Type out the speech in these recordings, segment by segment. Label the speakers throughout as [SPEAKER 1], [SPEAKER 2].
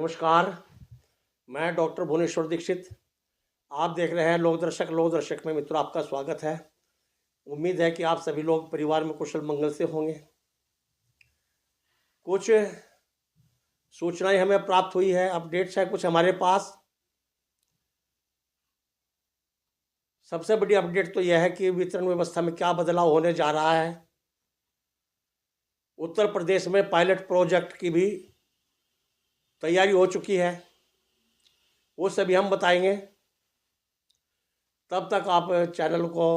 [SPEAKER 1] नमस्कार। मैं डॉक्टर भुवनेश्वर दीक्षित। आप देख रहे हैं लोकदर्शक। लोकदर्शक में मित्रों आपका स्वागत है। उम्मीद है कि आप सभी लोग परिवार में कुशल मंगल से होंगे। कुछ सूचनाएं हमें प्राप्त हुई है, अपडेट्स है कुछ हमारे पास। सबसे बड़ी अपडेट तो यह है कि वितरण व्यवस्था में क्या बदलाव होने जा रहा है। उत्तर प्रदेश में पायलट प्रोजेक्ट की भी तैयारी हो चुकी है, वो सभी हम बताएंगे। तब तक आप चैनल को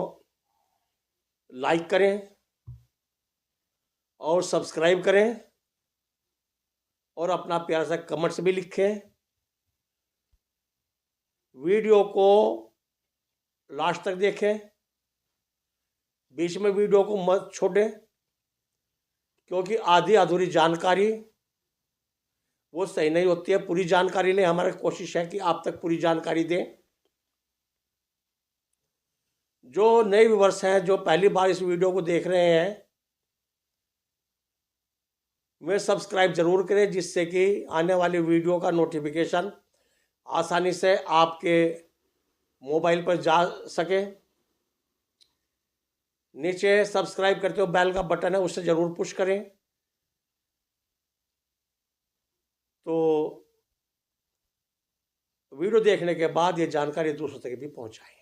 [SPEAKER 1] लाइक करें और सब्सक्राइब करें और अपना प्यारा सा कमेंट्स भी लिखें। वीडियो को लास्ट तक देखें, बीच में वीडियो को मत छोड़ें, क्योंकि आधी अधूरी जानकारी वो सही नहीं होती है। पूरी जानकारी लें। हमारी कोशिश है कि आप तक पूरी जानकारी दें। जो नए व्यूअर्स हैं, जो पहली बार इस वीडियो को देख रहे हैं, वे सब्सक्राइब जरूर करें, जिससे कि आने वाली वीडियो का नोटिफिकेशन आसानी से आपके मोबाइल पर जा सके। नीचे सब्सक्राइब करते हो बेल का बटन है, उससे जरूर पुश करें तो वीडियो देखने के बाद ये जानकारी दूसरों तक भी पहुंचाएं।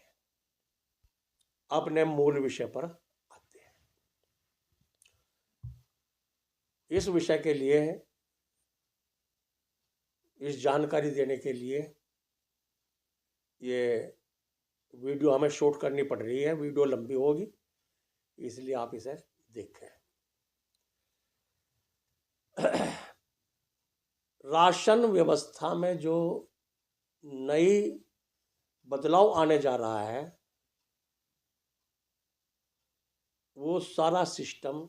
[SPEAKER 1] अपने मूल विषय पर आते हैं। इस विषय के लिए, इस जानकारी देने के लिए ये वीडियो हमें शूट करनी पड़ रही है। वीडियो लंबी होगी, इसलिए आप इसे देखें। राशन व्यवस्था में जो नई बदलाव आने जा रहा है, वो सारा सिस्टम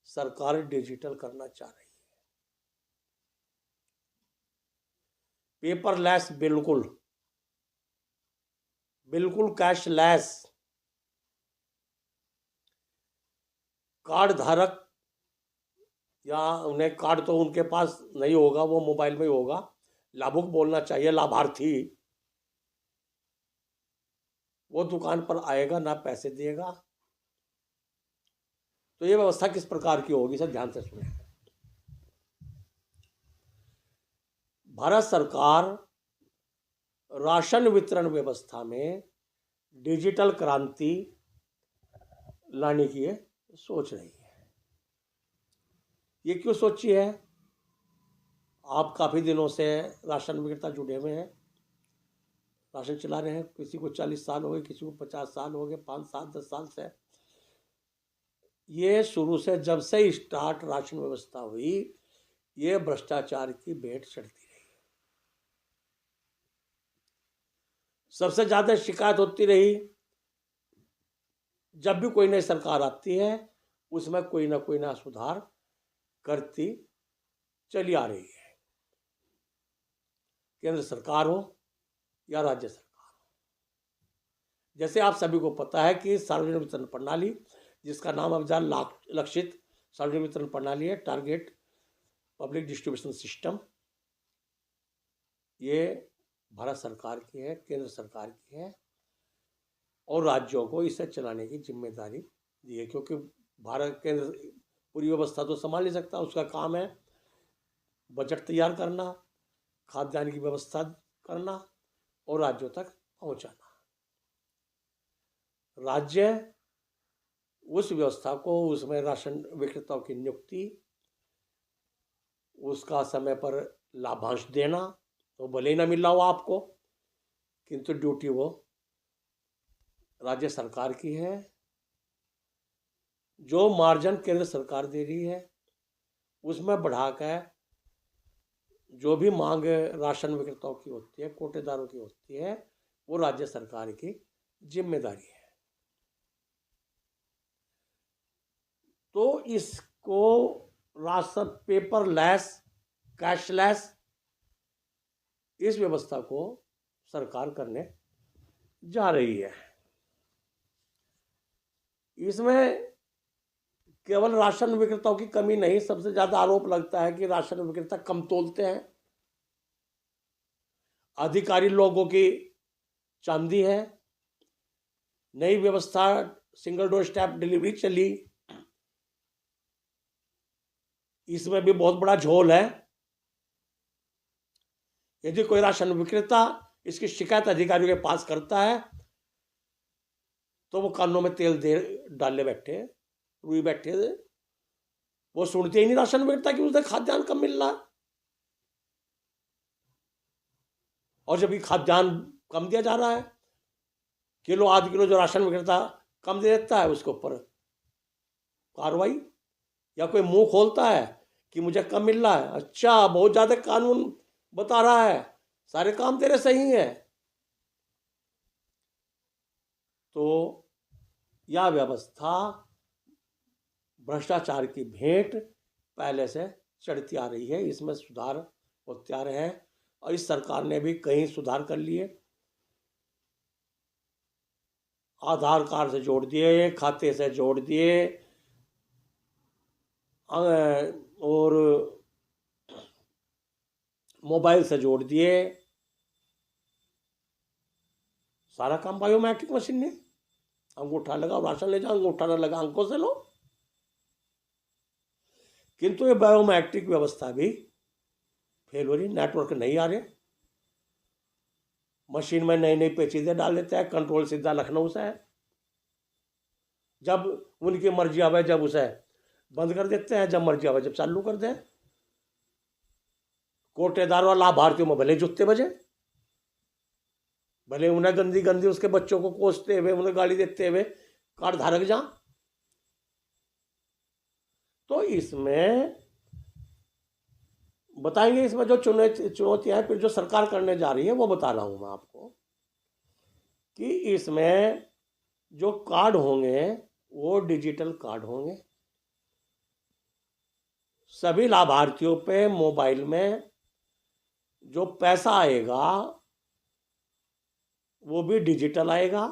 [SPEAKER 1] सरकार डिजिटल करना चाह रही है। पेपरलेस, बिल्कुल कैशलेस। कार्ड धारक या उन्हें कार्ड तो उनके पास नहीं होगा, वो मोबाइल में ही होगा। लाभुक बोलना चाहिए, लाभार्थी। वो दुकान पर आएगा, ना पैसे देगा। तो ये व्यवस्था किस प्रकार की होगी, सर ध्यान से सुने। भारत सरकार राशन वितरण व्यवस्था में डिजिटल क्रांति लाने की सोच रही है। ये क्यों सोची है? आप काफ़ी दिनों से राशन विक्रेता जुड़े हुए हैं, राशन चला रहे हैं। किसी को 40 साल हो गए, किसी को 50 साल हो गए, 5 साल 10 साल से। ये शुरू से, जब से स्टार्ट राशन व्यवस्था हुई, ये भ्रष्टाचार की भेंट चढ़ती रही। सबसे ज़्यादा शिकायत होती रही। जब भी कोई नई सरकार आती है, उसमें कोई ना सुधार करती चली आ रही है, केंद्र सरकार हो या राज्य सरकार हो। जैसे आप सभी को पता है कि सार्वजनिक वितरण प्रणाली, जिसका नाम अब लक्षित सार्वजनिक वितरण प्रणाली है, टारगेट पब्लिक डिस्ट्रीब्यूशन सिस्टम, ये भारत सरकार की है, केंद्र सरकार की है, और राज्यों को इसे चलाने की जिम्मेदारी दी है। क्योंकि भारत केंद्र पूरी व्यवस्था तो संभाल नहीं सकता। उसका काम है बजट तैयार करना, खाद्यान्न की व्यवस्था करना और राज्यों तक पहुंचाना। राज्य उस व्यवस्था को, उसमें राशन विक्रेताओं की नियुक्ति, उसका समय पर लाभांश देना, तो भले ही ना मिल रहा हो आपको, किंतु ड्यूटी वो राज्य सरकार की है। जो मार्जिन केंद्र सरकार दे रही है, उसमें बढ़ाकर जो भी मांग राशन विक्रेताओं की होती है, कोटेदारों की होती है, वो राज्य सरकार की जिम्मेदारी है। तो इसको राशन पेपरलेस, कैशलेस, इस व्यवस्था को सरकार करने जा रही है। इसमें केवल राशन विक्रेताओं की कमी नहीं, सबसे ज़्यादा आरोप लगता है कि राशन विक्रेता कम तोलते हैं। अधिकारी लोगों की चांदी है। नई व्यवस्था सिंगल डोर स्टेप डिलीवरी चली, इसमें भी बहुत बड़ा झोल है। यदि कोई राशन विक्रेता इसकी शिकायत अधिकारियों के पास करता है तो वो कानों में तेल दे डाले बैठे, रुई बैठे, वो सुनते ही नहीं राशन विक्रेता कि उसे खाद्यान्न कम मिल रहा है। और जब ये खाद्यान्न कम दिया जा रहा है, किलो आध किलो जो राशन विक्रेता कम दे देता है, उसके ऊपर कार्रवाई। या कोई मुंह खोलता है कि मुझे कम मिल रहा है, अच्छा बहुत ज्यादा कानून बता रहा है, सारे काम तेरे सही हैं, तो यह व्यवस्था भ्रष्टाचार की भेंट पहले से चढ़ती आ रही है। इसमें सुधार होते आ रहे हैं और इस सरकार ने भी कई सुधार कर लिए। आधार कार्ड से जोड़ दिए, खाते से जोड़ दिए, और मोबाइल से जोड़ दिए। सारा काम बायोमेट्रिक मशीन ने, अंगूठा लगा राशन ले जाओ, अंगूठा न लगा अंकों से लो। किंतु ये बायोमेट्रिक व्यवस्था भी फेल हो रही, नेटवर्क नहीं आ रहे, मशीन में नई नई पेचीदे डाल देते हैं, कंट्रोल सीधा लखनऊ से है, जब उनकी मर्जी आवे जब उसे बंद कर देते हैं, जब मर्जी आवे जब चालू कर दें। कोटेदार और लाभार्थियों में भले जुत्ते बजे, भले उन्हें गंदी गंदी उसके बच्चों को कोसते हुए, उन्हें गाली देते हुए कार्ड धारक जा। तो इसमें बताएंगे, इसमें जो चुनौतियां हैं, फिर जो सरकार करने जा रही है वो बता रहा हूं मैं आपको, कि इसमें जो कार्ड होंगे वो डिजिटल कार्ड होंगे। सभी लाभार्थियों पे मोबाइल में जो पैसा आएगा वो भी डिजिटल आएगा।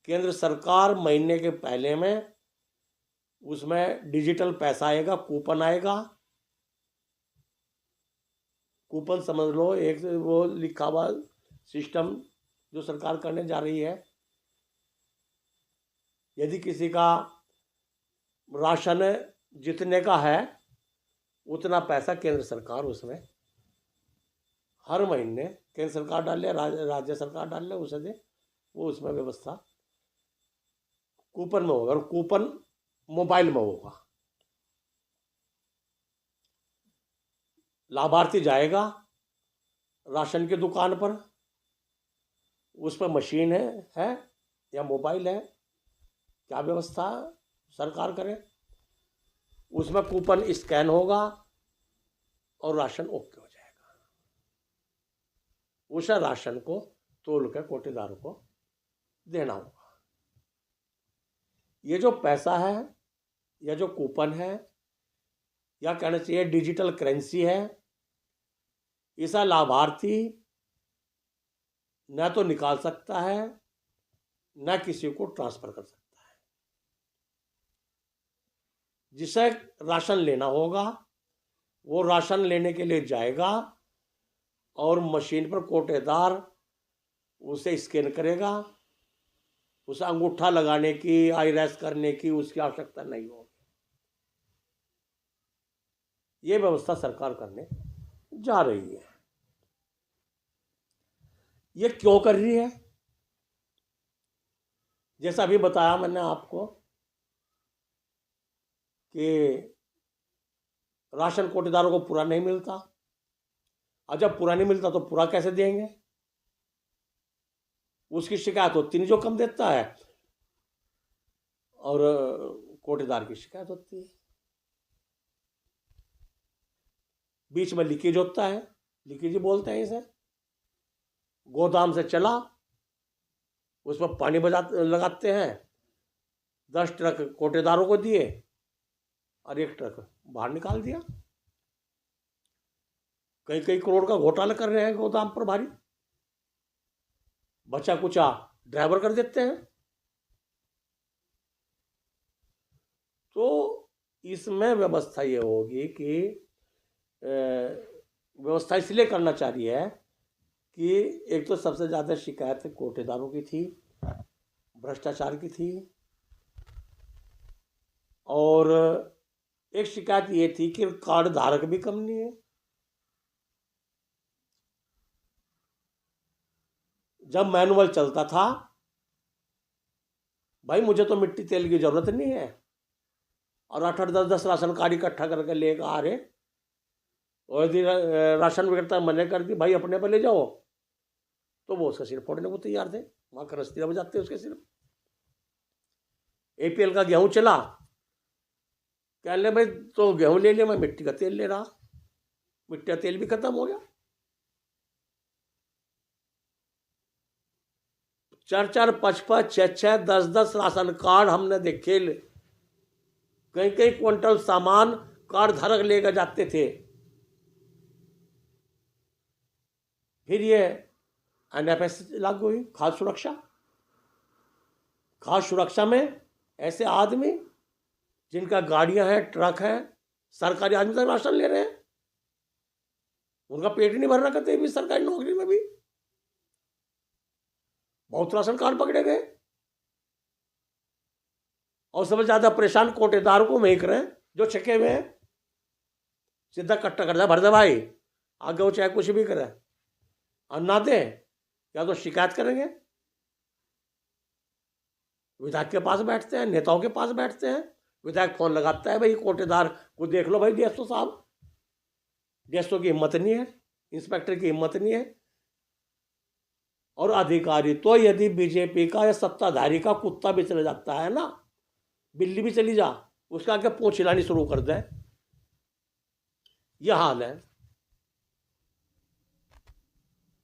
[SPEAKER 1] केंद्र सरकार महीने के पहले में उसमें डिजिटल पैसा आएगा, कूपन आएगा। कूपन समझ लो एक वो लिखा हुआ सिस्टम जो सरकार करने जा रही है। यदि किसी का राशन जितने का है उतना पैसा केंद्र सरकार उसमें हर महीने, केंद्र सरकार डाल ले, राज्य सरकार डाल ले, उसे दे, वो उसमें व्यवस्था कूपन में होगा। और कूपन मोबाइल में होगा। लाभार्थी जाएगा राशन की दुकान पर, उस पर मशीन है या मोबाइल है, क्या व्यवस्था सरकार करे, उसमें कूपन स्कैन होगा और राशन ओके हो जाएगा। उस राशन को तोल कर कोटेदारों को देना होगा। ये जो पैसा है या जो कूपन है या कहना चाहिए डिजिटल करेंसी है, इसका लाभार्थी न तो निकाल सकता है न किसी को ट्रांसफर कर सकता है। जिसे राशन लेना होगा वो राशन लेने के लिए जाएगा और मशीन पर कोटेदार उसे स्कैन करेगा। उसे अंगूठा लगाने की, आईरैस करने की उसकी आवश्यकता नहीं होगी। ये व्यवस्था सरकार करने जा रही है। ये क्यों कर रही है? जैसा अभी बताया मैंने आपको कि राशन कोटेदारों को पूरा नहीं मिलता, और जब पूरा नहीं मिलता तो पूरा कैसे देंगे? उसकी शिकायत होती नहीं जो कम देता है, और कोटेदार की शिकायत होती है। बीच में लीकेज होता है, लीकेज बोलते हैं इसे। गोदाम से चला, उसमें पानी लगाते हैं, 10 ट्रक कोटेदारों को दिए और 1 ट्रक बाहर निकाल दिया। कई कई करोड़ का घोटाला कर रहे हैं गोदाम पर भारी, बचा कुचा ड्राइवर कर देते हैं। तो इसमें व्यवस्था ये होगी कि व्यवस्था इसलिए करना चाह रही है कि एक तो सबसे ज़्यादा शिकायत कोटेदारों की थी, भ्रष्टाचार की थी, और एक शिकायत ये थी कि कार्ड धारक भी कम नहीं है। जब मैनुअल चलता था, भाई मुझे तो मिट्टी तेल की जरूरत नहीं है, और 8-8 10 राशन कार्ड इकट्ठा करके लेकर आ रहे, और यदि राशन विक्रेता मना कर दी भाई अपने पर ले जाओ, तो वो उसका सिर फोड़ने को तैयार थे। वहां खरस्तियां बजाते उसके सिर। APL का गेहूं चला, कह ले भाई तो गेहूं ले लिया, मैं मिट्टी का तेल ले रहा, मिट्टी का तेल भी खत्म हो गया। 4-4 5-5 6-6 10-10 राशन कार्ड हमने देखे, कई कई क्विंटल सामान कार्ड धारक लेकर जाते थे। फिर ये NFS लागू हुई, खाद्य सुरक्षा। खाद्य सुरक्षा में ऐसे आदमी जिनका गाड़ियां हैं, ट्रक हैं, सरकारी आदमी तक राशन ले रहे हैं, उनका पेट नहीं भर रहा कहीं भी, सरकारी नौकरी में भी बहुत राशन कार्ड पकड़े गए। और सबसे ज्यादा परेशान कोटेदार को महक रहे हैं जो छके हुए हैं। सीधा कट्टा कर दे, भर दे भाई, आगे वो चाहे कुछ भी करे, और ना दे या तो शिकायत करेंगे। विधायक के पास बैठते हैं, नेताओं के पास बैठते हैं, विधायक फोन लगाता है, भाई कोटेदार को देख लो भाई, DSO साहब। DSO की हिम्मत नहीं है, इंस्पेक्टर की हिम्मत नहीं है। और अधिकारी तो यदि बीजेपी का या सत्ताधारी का कुत्ता भी चला जाता है ना, बिल्ली भी चली जा, उसका आगे पूंछ हिलानी शुरू कर दे, यह हाल है।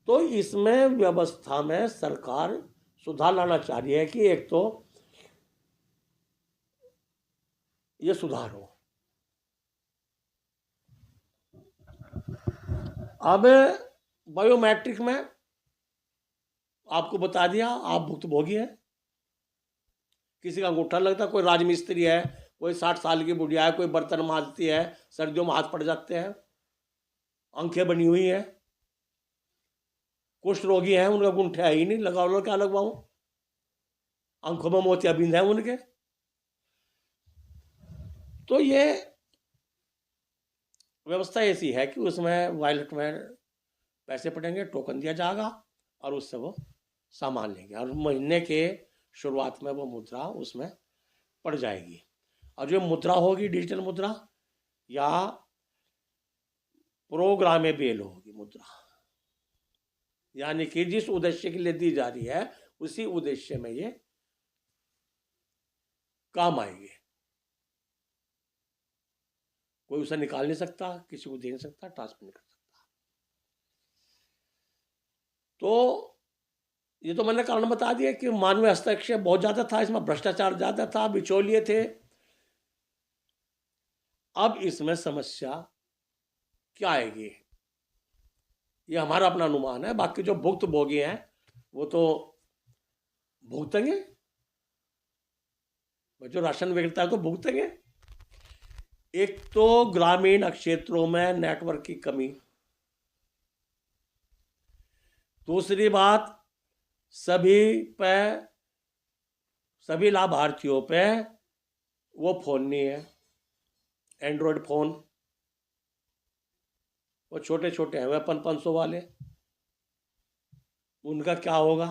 [SPEAKER 1] तो इसमें व्यवस्था में सरकार सुधार लाना चाह रही है कि एक तो ये सुधार हो। अब बायोमेट्रिक में आपको बता दिया, आप भुक्तभोगी हैं। किसी का अंगूठा लगता, कोई राजमिस्त्री है, कोई 60 साल की बुढ़िया है, कोई बर्तन मांजती है, सर्दियों में हाथ पड़ जाते हैं, आंखें बनी हुई हैं, कुष्ठ रोगी हैं, उनका अंगूठा है ही नहीं, लगाओ लो क्या लगवाऊं, आंखों में मोतियाबिंद है उनके। तो ये व्यवस्था ऐसी है कि उसमें वॉलेट में पैसे पड़ेंगे, टोकन दिया जाएगा, और उससे वो सामान लेंगे, और महीने के शुरुआत में वो मुद्रा उसमें पड़ जाएगी। और जो मुद्रा होगी, डिजिटल मुद्रा या प्रोग्रामेबल होगी मुद्रा, यानी कि जिस उद्देश्य के लिए दी जा रही है उसी उद्देश्य में ये काम आएगी। कोई उसे निकाल नहीं सकता, किसी को दे नहीं सकता, ट्रांसफर नहीं कर सकता। तो ये तो मैंने कारण बता दिया कि मानवीय हस्तक्षेप बहुत ज्यादा था इसमें, भ्रष्टाचार ज्यादा था, बिचौलिए थे। अब इसमें समस्या क्या आएगी, ये हमारा अपना अनुमान है। बाकी जो भुक्तभोगी हैं वो तो भुगतेंगे, जो राशन विक्रेता है तो भुगतेंगे। एक तो ग्रामीण क्षेत्रों में नेटवर्क की कमी, दूसरी बात सभी लाभार्थियों पे वो फोन नहीं है, एंड्रॉयड फोन, वो छोटे छोटे हैं, वे 500 वाले, उनका क्या होगा।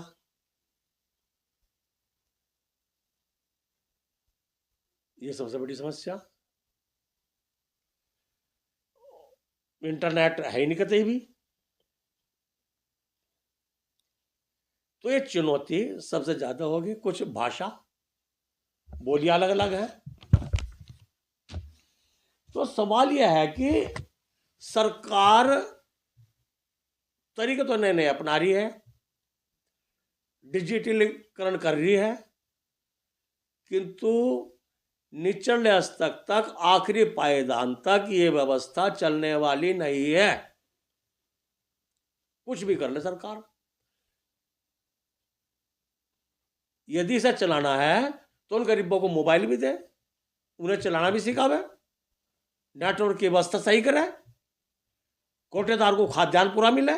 [SPEAKER 1] ये सबसे बड़ी समस्या। इंटरनेट है ही नहीं कतई भी। तो ये चुनौती सबसे ज्यादा होगी। कुछ भाषा बोली अलग अलग है। तो सवाल यह है कि सरकार तरीके तो नए नए अपना रही है, डिजिटलीकरण कर रही है, किंतु निचले स्तर तक, आखिरी पायदान तक ये व्यवस्था चलने वाली नहीं है। कुछ भी कर ले सरकार, यदि इसे चलाना है तो उन गरीबों को मोबाइल भी दे, उन्हें चलाना भी सिखावे, नेटवर्क की व्यवस्था सही करे, कोटेदार को खाद्यान्न पूरा मिले,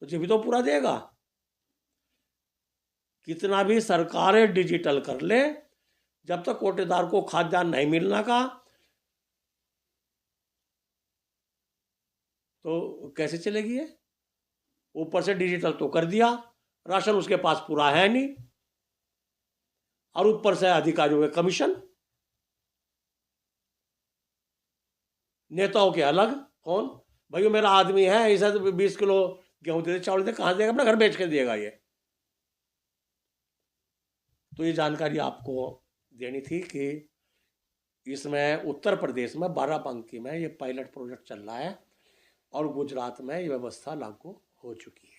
[SPEAKER 1] तो जब भी तो पूरा देगा। कितना भी सरकारें डिजिटल कर ले, जब तक कोटेदार को खाद्यान्न नहीं मिलना का, तो कैसे चलेगी ये? ऊपर से डिजिटल तो कर दिया, राशन उसके पास पूरा है नहीं, और ऊपर से अधिकारियों के कमीशन, नेताओं के अलग। कौन भाई मेरा आदमी है, ऐसा 20 किलो गेहूं दे, चावल दे, कहाँ देगा? अपना घर बेच के देगा ये। तो ये जानकारी आपको देनी थी कि इसमें उत्तर प्रदेश में बाराबंकी में ये पायलट प्रोजेक्ट चल रहा है और गुजरात में ये व्यवस्था लागू हो चुकी है।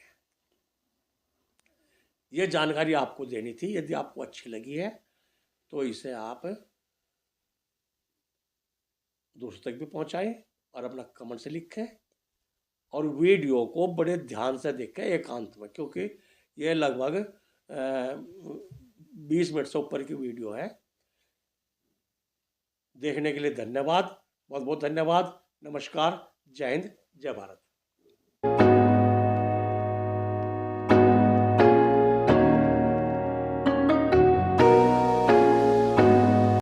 [SPEAKER 1] ये जानकारी आपको देनी थी। यदि आपको अच्छी लगी है तो इसे आप दूसरों तक भी पहुंचाएं और अपना कमेंट से लिखें, और वीडियो को बड़े ध्यान से देखें एकांत में, क्योंकि ये लगभग 20 मिनट से ऊपर की वीडियो है। देखने के लिए धन्यवाद, बहुत बहुत धन्यवाद। नमस्कार, जय हिंद, जय भारत।